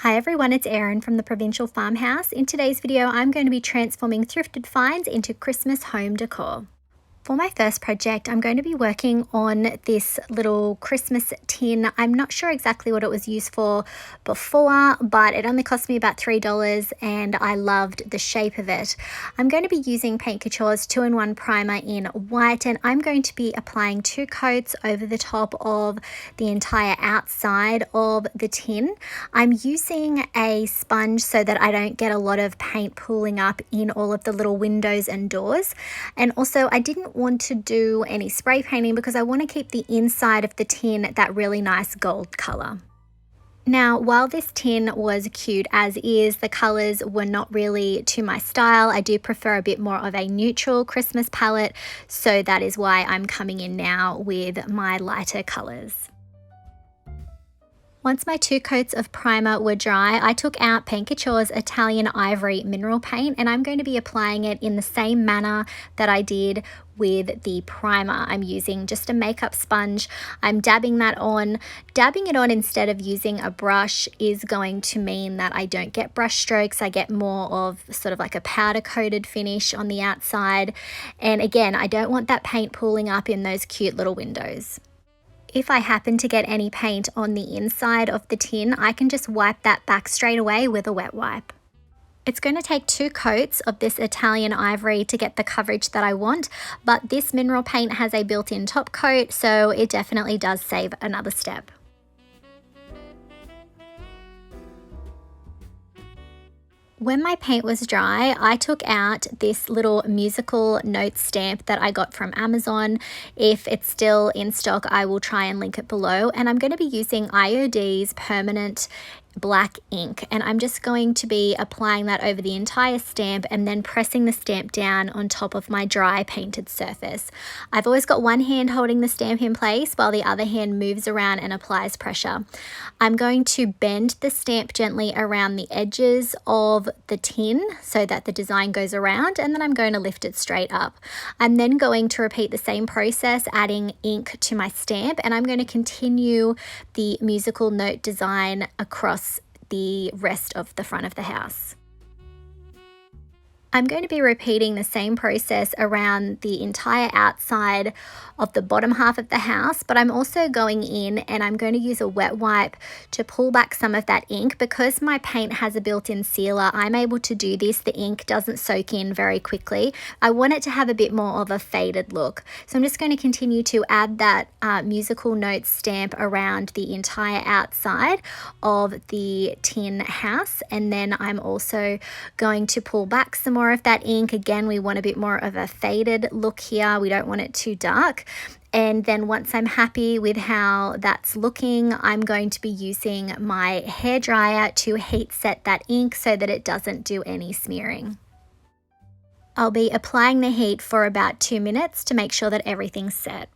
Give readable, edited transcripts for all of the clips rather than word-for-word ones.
Hi everyone, it's Erin from the Provincial Farmhouse. In today's video, I'm going to be transforming thrifted finds into Christmas home decor. For my first project, I'm going to be working on this little Christmas tin. I'm not sure exactly what it was used for before, but it only cost me about $3 and I loved the shape of it. I'm going to be using Paint Couture's 2-in-1 primer in white, and I'm going to be applying 2 coats over the top of the entire outside of the tin. I'm using a sponge so that I don't get a lot of paint pooling up in all of the little windows and doors. And also I didn't want to do any spray painting because I want to keep the inside of the tin that really nice gold color. Now, while this tin was cute as is, the colors were not really to my style. I do prefer a bit more of a neutral Christmas palette, so that is why I'm coming in now with my lighter colors. Once my 2 coats of primer were dry, I took out Paint Couture's Italian Ivory mineral paint, and I'm going to be applying it in the same manner that I did with the primer. I'm using just a makeup sponge. I'm dabbing that on. Dabbing it on instead of using a brush is going to mean that I don't get brush strokes. I get more of sort of like a powder coated finish on the outside. And again, I don't want that paint pooling up in those cute little windows. If I happen to get any paint on the inside of the tin, I can just wipe that back straight away with a wet wipe. It's going to take 2 coats of this Italian Ivory to get the coverage that I want, but this mineral paint has a built-in top coat, so it definitely does save another step. When my paint was dry, I took out this little musical note stamp that I got from Amazon. If it's still in stock, I will try and link it below. And I'm going to be using IOD's permanent black ink, and I'm just going to be applying that over the entire stamp and then pressing the stamp down on top of my dry painted surface. I've always got one hand holding the stamp in place while the other hand moves around and applies pressure. I'm going to bend the stamp gently around the edges of the tin so that the design goes around, and then I'm going to lift it straight up. I'm then going to repeat the same process, adding ink to my stamp, and I'm going to continue the musical note design across the rest of the front of the house. I'm going to be repeating the same process around the entire outside of the bottom half of the house, but I'm also going in and I'm going to use a wet wipe to pull back some of that ink. Because my paint has a built-in sealer, I'm able to do this. The ink doesn't soak in very quickly. I want it to have a bit more of a faded look. So I'm just going to continue to add that musical note stamp around the entire outside of the tin house, and then I'm also going to pull back some more of that ink. Again, we want a bit more of a faded look here. We don't want it too dark. And then once I'm happy with how that's looking, I'm going to be using my hairdryer to heat set that ink so that it doesn't do any smearing. I'll be applying the heat for about 2 minutes to make sure that everything's set.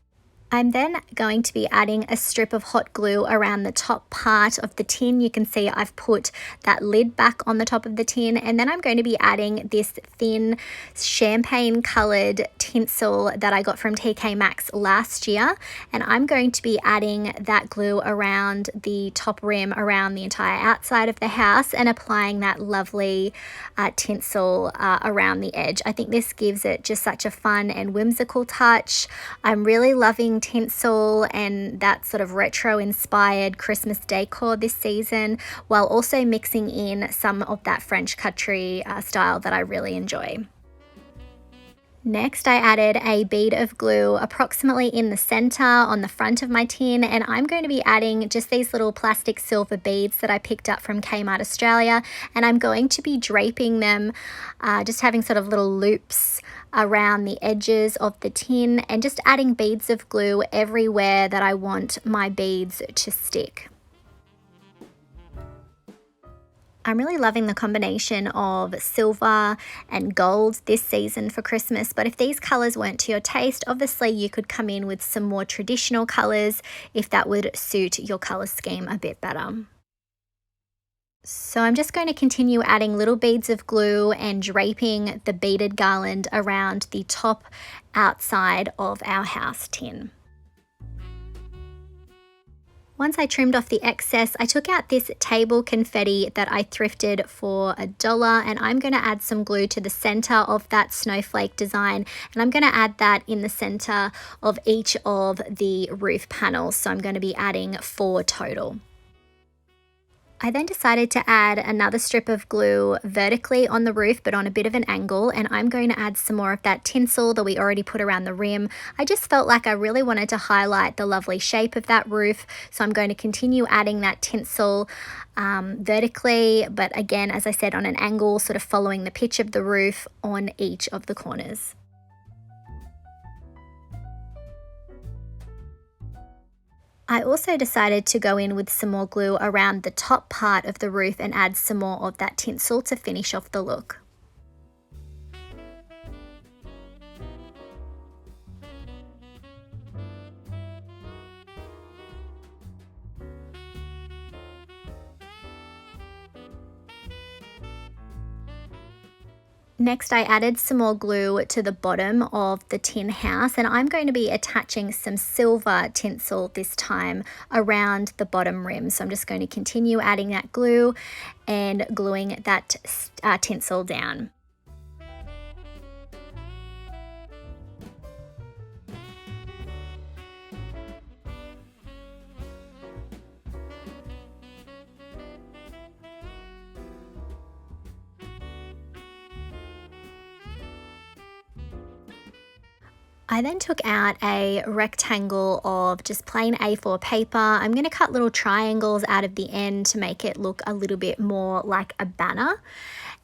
I'm then going to be adding a strip of hot glue around the top part of the tin. You can see I've put that lid back on the top of the tin, and then I'm going to be adding this thin champagne colored tinsel that I got from TK Maxx last year, and I'm going to be adding that glue around the top rim around the entire outside of the house and applying that lovely tinsel around the edge. I think this gives it just such a fun and whimsical touch. I'm really loving tinsel and that sort of retro inspired Christmas decor this season, while also mixing in some of that French country style that I really enjoy. Next, I added a bead of glue approximately in the center on the front of my tin, and I'm going to be adding just these little plastic silver beads that I picked up from Kmart Australia, and I'm going to be draping them, just having sort of little loops around the edges of the tin and just adding beads of glue everywhere that I want my beads to stick. I'm really loving the combination of silver and gold this season for Christmas, but if these colors weren't to your taste, obviously you could come in with some more traditional colors if that would suit your color scheme a bit better. So I'm just going to continue adding little beads of glue and draping the beaded garland around the top outside of our house tin. Once I trimmed off the excess, I took out this table confetti that I thrifted for $1, and I'm going to add some glue to the center of that snowflake design, and I'm going to add that in the center of each of the roof panels. So I'm going to be adding 4 total. I then decided to add another strip of glue vertically on the roof, but on a bit of an angle, and I'm going to add some more of that tinsel that we already put around the rim. I just felt like I really wanted to highlight the lovely shape of that roof, so I'm going to continue adding that tinsel vertically, but again, as I said, on an angle, sort of following the pitch of the roof on each of the corners. I also decided to go in with some more glue around the top part of the roof and add some more of that tinsel to finish off the look. Next, I added some more glue to the bottom of the tin house, and I'm going to be attaching some silver tinsel this time around the bottom rim. So I'm just going to continue adding that glue and gluing that tinsel down. I then took out a rectangle of just plain A4 paper. I'm going to cut little triangles out of the end to make it look a little bit more like a banner.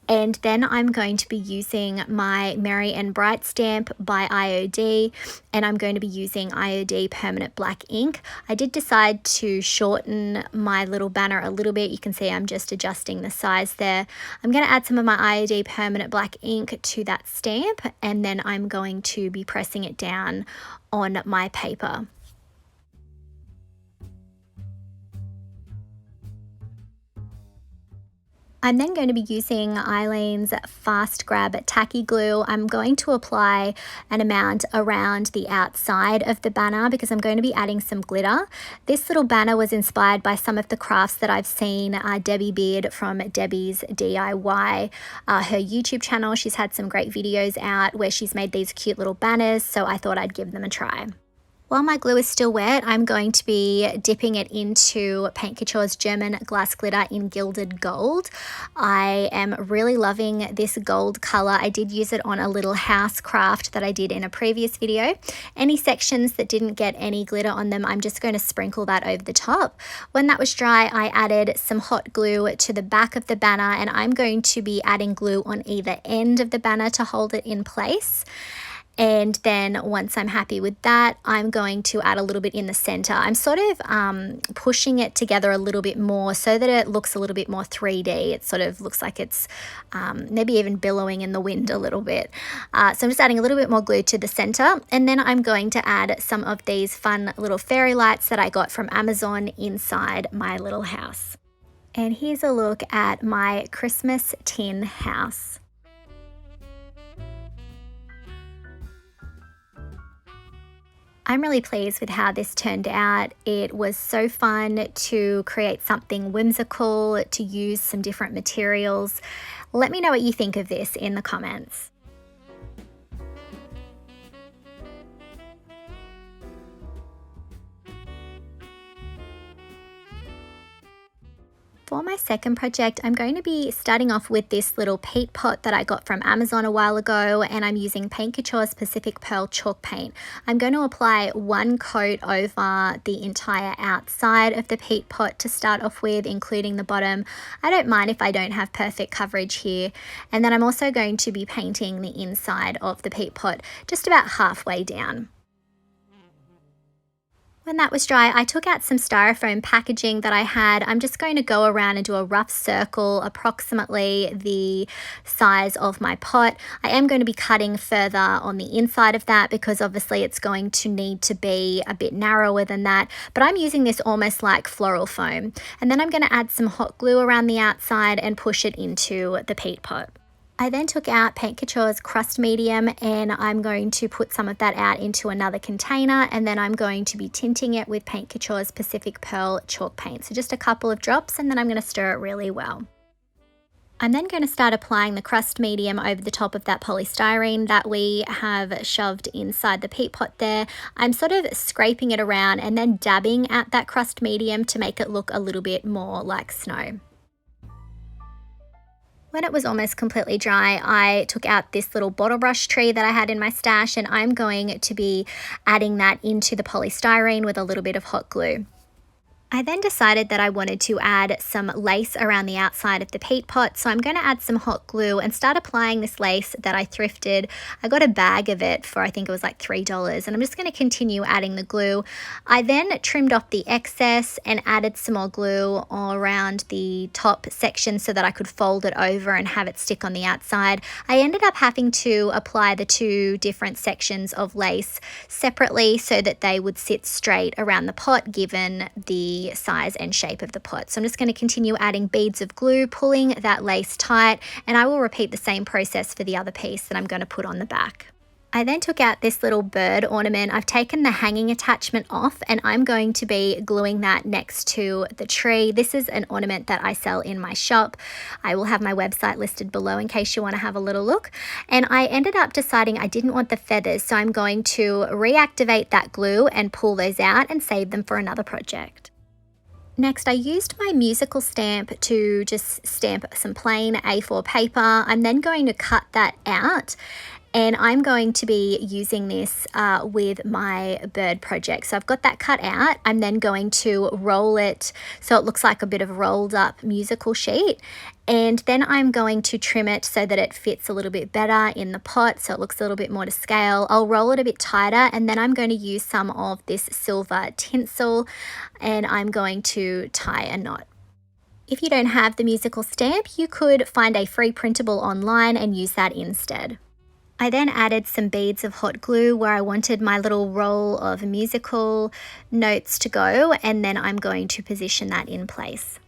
And then I'm going to be using my Merry and Bright stamp by IOD, and I'm going to be using IOD permanent black ink. I did decide to shorten my little banner a little bit. You can see I'm just adjusting the size there. I'm going to add some of my IOD permanent black ink to that stamp, and then I'm going to be pressing it down on my paper. I'm then going to be using Eileen's Fast Grab Tacky Glue. I'm going to apply an amount around the outside of the banner because I'm going to be adding some glitter. This little banner was inspired by some of the crafts that I've seen Debbie Beard from Debbie's DIY, her YouTube channel. She's had some great videos out where she's made these cute little banners, so I thought I'd give them a try. While my glue is still wet, I'm going to be dipping it into Paint Couture's German glass glitter in Gilded Gold. I am really loving this gold color. I did use it on a little house craft that I did in a previous video. Any sections that didn't get any glitter on them, I'm just going to sprinkle that over the top. When that was dry, I added some hot glue to the back of the banner, and I'm going to be adding glue on either end of the banner to hold it in place. And then once I'm happy with that, I'm going to add a little bit in the center. I'm sort of pushing it together a little bit more so that it looks a little bit more 3D. It sort of looks like it's maybe even billowing in the wind a little bit. So I'm just adding a little bit more glue to the center. And then I'm going to add some of these fun little fairy lights that I got from Amazon inside my little house. And here's a look at my Christmas tin house. I'm really pleased with how this turned out. It was so fun to create something whimsical, to use some different materials. Let me know what you think of this in the comments. For my second project, I'm going to be starting off with this little peat pot that I got from Amazon a while ago, and I'm using Paint Couture's Pacific Pearl chalk paint. I'm going to apply one coat over the entire outside of the peat pot to start off with, including the bottom. I don't mind if I don't have perfect coverage here. And then I'm also going to be painting the inside of the peat pot just about halfway down. When that was dry, I took out some styrofoam packaging that I had. I'm just going to go around and do a rough circle, approximately the size of my pot. I am going to be cutting further on the inside of that because obviously it's going to need to be a bit narrower than that. But I'm using this almost like floral foam. And then I'm going to add some hot glue around the outside and push it into the peat pot. I then took out Paint Couture's Crust Medium and I'm going to put some of that out into another container, and then I'm going to be tinting it with Paint Couture's Pacific Pearl chalk paint. So just a couple of drops, and then I'm going to stir it really well. I'm then going to start applying the Crust Medium over the top of that polystyrene that we have shoved inside the peat pot there. I'm sort of scraping it around and then dabbing at that Crust Medium to make it look a little bit more like snow. When it was almost completely dry, I took out this little bottle brush tree that I had in my stash, and I'm going to be adding that into the polystyrene with a little bit of hot glue. I then decided that I wanted to add some lace around the outside of the peat pot, so I'm going to add some hot glue and start applying this lace that I thrifted. I got a bag of it for, I think it was like $3, and I'm just going to continue adding the glue. I then trimmed off the excess and added some more glue all around the top section so that I could fold it over and have it stick on the outside. I ended up having to apply the two different sections of lace separately so that they would sit straight around the pot given the size and shape of the pot. So I'm just going to continue adding beads of glue, pulling that lace tight, and I will repeat the same process for the other piece that I'm going to put on the back. I then took out this little bird ornament. I've taken the hanging attachment off and I'm going to be gluing that next to the tree. This is an ornament that I sell in my shop. I will have my website listed below in case you want to have a little look. And I ended up deciding I didn't want the feathers, so I'm going to reactivate that glue and pull those out and save them for another project. Next, I used my musical stamp to just stamp some plain A4 paper. I'm then going to cut that out, and I'm going to be using this with my bird project. So I've got that cut out. I'm then going to roll it so it looks like a bit of a rolled up musical sheet. And then I'm going to trim it so that it fits a little bit better in the pot, so it looks a little bit more to scale. I'll roll it a bit tighter, and then I'm going to use some of this silver tinsel, and I'm going to tie a knot. If you don't have the musical stamp, you could find a free printable online and use that instead. I then added some beads of hot glue where I wanted my little roll of musical notes to go, and then I'm going to position that in place.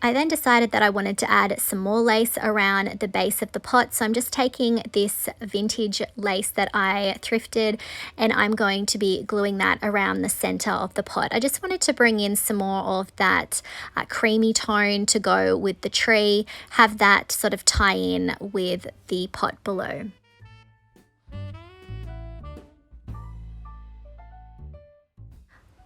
I then decided that I wanted to add some more lace around the base of the pot, so I'm just taking this vintage lace that I thrifted and I'm going to be gluing that around the center of the pot. I just wanted to bring in some more of that creamy tone to go with the tree, have that sort of tie in with the pot below.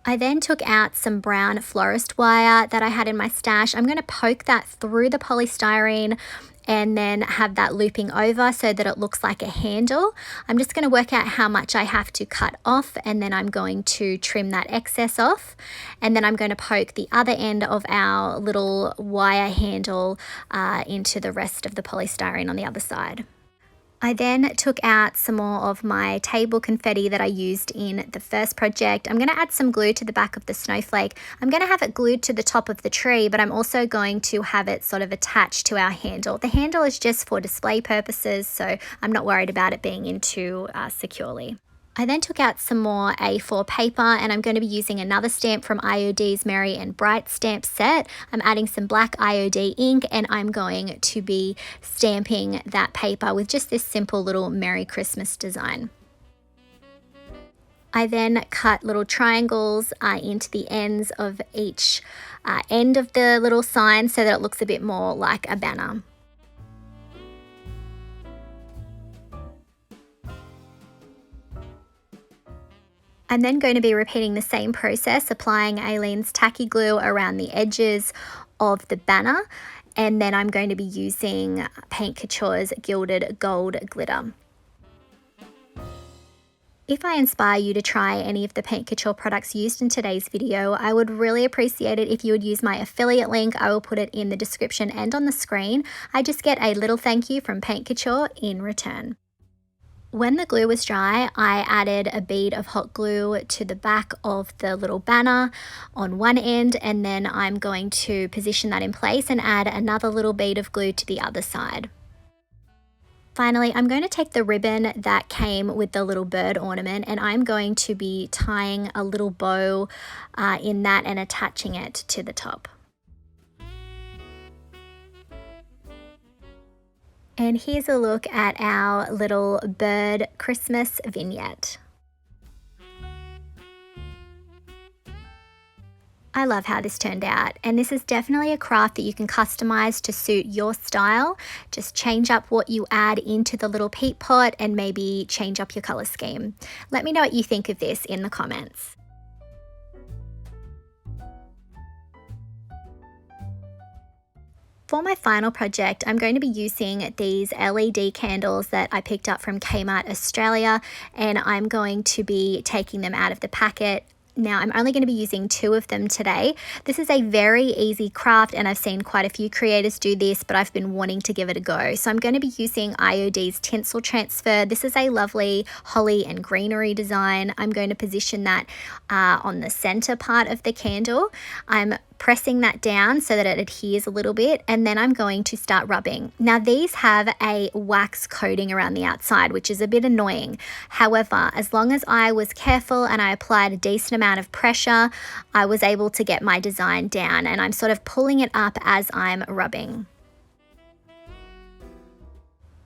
I then took out some brown florist wire that I had in my stash. I'm going to poke that through the polystyrene and then have that looping over so that it looks like a handle. I'm just going to work out how much I have to cut off, and then I'm going to trim that excess off, and then I'm going to poke the other end of our little wire handle into the rest of the polystyrene on the other side. I then took out some more of my table confetti that I used in the first project. I'm going to add some glue to the back of the snowflake. I'm going to have it glued to the top of the tree, but I'm also going to have it sort of attached to our handle. The handle is just for display purposes, so I'm not worried about it being in too securely. I then took out some more A4 paper, and I'm going to be using another stamp from IOD's Merry and Bright stamp set. I'm adding some black IOD ink, and I'm going to be stamping that paper with just this simple little Merry Christmas design. I then cut little triangles into the ends of each end of the little sign so that it looks a bit more like a banner. I'm then going to be repeating the same process, applying Aileen's tacky glue around the edges of the banner, and then I'm going to be using Paint Couture's Gilded Gold Glitter. If I inspire you to try any of the Paint Couture products used in today's video, I would really appreciate it if you would use my affiliate link. I will put it in the description and on the screen. I just get a little thank you from Paint Couture in return. When the glue was dry, I added a bead of hot glue to the back of the little banner on one end, and then I'm going to position that in place and add another little bead of glue to the other side. Finally, I'm going to take the ribbon that came with the little bird ornament, and I'm going to be tying a little bow in that and attaching it to the top. And here's a look at our little bird Christmas vignette. I love how this turned out, and this is definitely a craft that you can customize to suit your style. Just change up what you add into the little peat pot and maybe change up your color scheme. Let me know what you think of this in the comments. For my final project, I'm going to be using these LED candles that I picked up from Kmart Australia, and I'm going to be taking them out of the packet. Now, I'm only going to be using 2 of them today. This is a very easy craft, and I've seen quite a few creators do this, but I've been wanting to give it a go. So I'm going to be using IOD's Tinsel transfer. This is a lovely holly and greenery design. I'm going to position that on the center part of the candle. I'm pressing that down so that it adheres a little bit, and then I'm going to start rubbing. Now, these have a wax coating around the outside, which is a bit annoying. However, as long as I was careful and I applied a decent amount of pressure, I was able to get my design down, and I'm sort of pulling it up as I'm rubbing.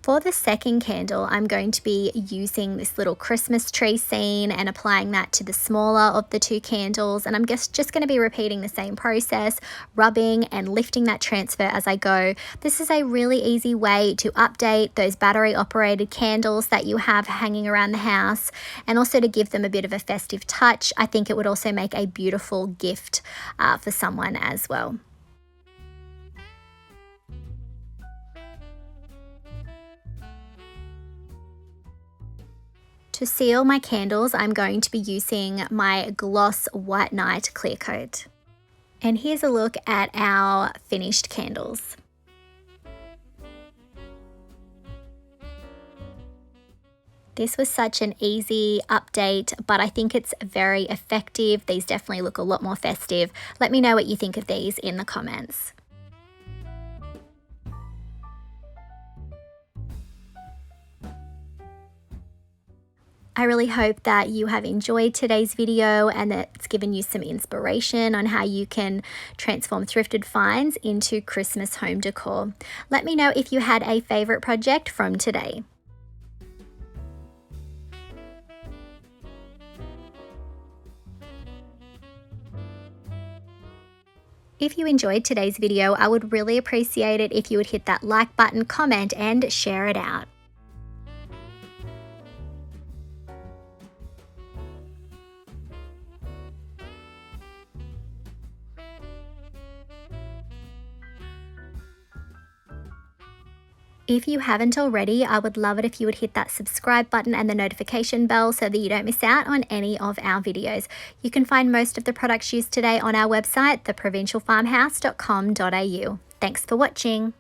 For the second candle, I'm going to be using this little Christmas tree scene and applying that to the smaller of the 2 candles. And I'm just going to be repeating the same process, rubbing and lifting that transfer as I go. This is a really easy way to update those battery operated candles that you have hanging around the house, and also to give them a bit of a festive touch. I think it would also make a beautiful gift for someone as well. To seal my candles, I'm going to be using my Gloss White Night Clear Coat. And here's a look at our finished candles. This was such an easy update, but I think it's very effective. These definitely look a lot more festive. Let me know what you think of these in the comments. I really hope that you have enjoyed today's video and that it's given you some inspiration on how you can transform thrifted finds into Christmas home decor. Let me know if you had a favorite project from today. If you enjoyed today's video, I would really appreciate it if you would hit that like button, comment, and share it out. If you haven't already, I would love it if you would hit that subscribe button and the notification bell so that you don't miss out on any of our videos. You can find most of the products used today on our website, theprovincialfarmhouse.com.au. Thanks for watching.